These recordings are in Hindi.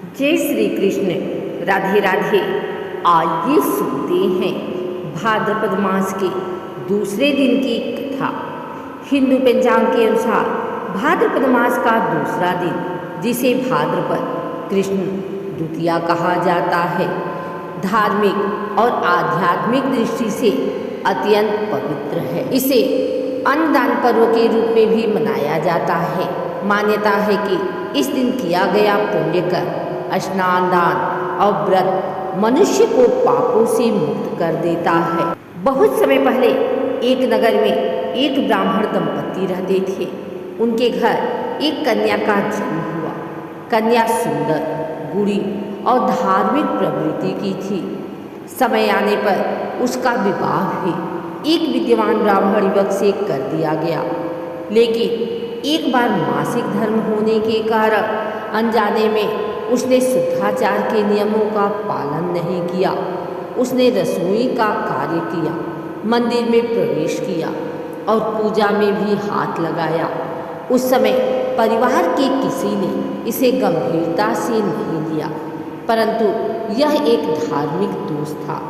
जय श्री कृष्ण। राधे राधे। आइए सुनते हैं भाद्रपद मास के दूसरे दिन की कथा। हिंदू पंचांग के अनुसार भाद्रपद मास का दूसरा दिन, जिसे भाद्रपद कृष्ण द्वितीया कहा जाता है, धार्मिक और आध्यात्मिक दृष्टि से अत्यंत पवित्र है। इसे अन्नदान पर्व के रूप में भी मनाया जाता है। मान्यता है कि इस दिन किया गया पुण्य कर, स्नान, दान और व्रत मनुष्य को पापों से मुक्त कर देता है। बहुत समय पहले एक नगर में एक ब्राह्मण दंपति रहते थे। उनके घर एक कन्या का जन्म हुआ। कन्या सुंदर, गुणी और धार्मिक प्रवृत्ति की थी। समय आने पर उसका विवाह भी एक विद्वान ब्राह्मण युवक से कर दिया गया, लेकिन एक बार मासिक धर्म होने के कारण अनजाने में उसने शुद्धाचार के नियमों का पालन नहीं किया। उसने रसोई का कार्य किया, मंदिर में प्रवेश किया और पूजा में भी हाथ लगाया। उस समय परिवार के किसी ने इसे गंभीरता से नहीं लिया, परंतु यह एक धार्मिक दोष था।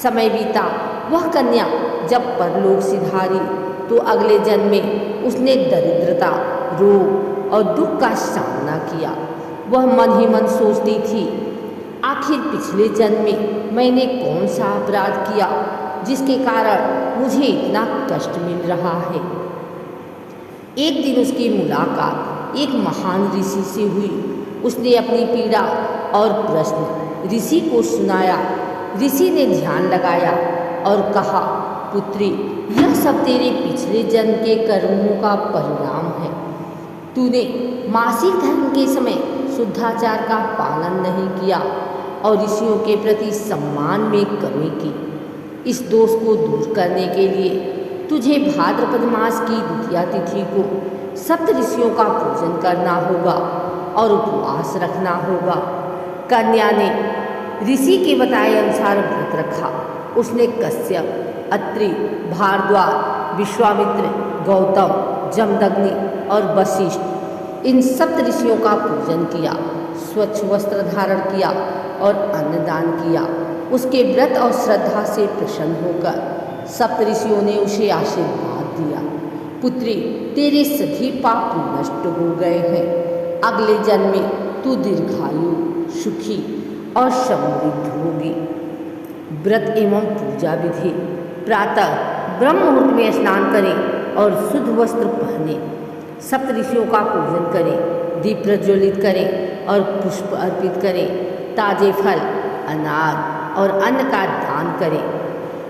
समय बीता, वह कन्या जब परलोक सिधारी तो अगले जन्म में उसने दरिद्रता, रोग और दुख का सामना किया। वह मन ही मन सोचती थी, आखिर पिछले जन्म में मैंने कौन सा अपराध किया जिसके कारण मुझे इतना कष्ट मिल रहा है। एक दिन उसकी मुलाकात एक महान ऋषि से हुई। उसने अपनी पीड़ा और प्रश्न ऋषि को सुनाया। ऋषि ने ध्यान लगाया और कहा, पुत्री, यह सब तेरे पिछले जन्म के कर्मों का परिणाम है। तूने मासिक धर्म के समय शुद्धाचार का पालन नहीं किया और ऋषियों के प्रति सम्मान में कमी की। इस दोष को दूर करने के लिए तुझे भाद्रपद मास की द्वितीया तिथि को सप्त ऋषियों का पूजन करना होगा और उपवास रखना होगा। कन्या ने ऋषि के बताए अनुसार व्रत रखा। उसने कश्यप, अत्रि, भारद्वाज, विश्वामित्र, गौतम, जमदग्नि और वशिष्ठ, इन सप्त ऋषियों का पूजन किया, स्वच्छ वस्त्र धारण किया और अन्नदान किया। उसके व्रत और श्रद्धा से प्रसन्न होकर सप्त ऋषियों ने उसे आशीर्वाद दिया, पुत्री, तेरे सभी पाप नष्ट हो गए हैं। अगले जन्म में तू दीर्घायु, सुखी और समृद्ध होगी। व्रत एवं पूजा विधि: प्रातः ब्रह्म मुहूर्त में स्नान करें और शुद्ध वस्त्र पहने। सप्त ऋषियों का पूजन करें, दीप प्रज्वलित करें और पुष्प अर्पित करें। ताजे फल, अनाज और अन्न का दान करें।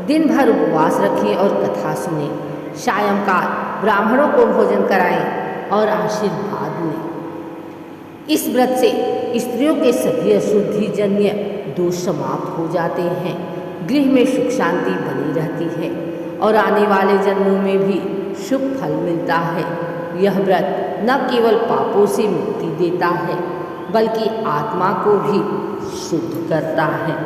दिन भर उपवास रखें और कथा सुनें। सायंकाल ब्राह्मणों को भोजन कराएं और आशीर्वाद लें। इस व्रत से स्त्रियों के सभी अशुद्धिजन्य दोष समाप्त हो जाते हैं। गृह में सुख शांति बनी रहती है और आने वाले जन्मों में भी शुभ फल मिलता है। यह व्रत न केवल पापों से मुक्ति देता है, बल्कि आत्मा को भी शुद्ध करता है।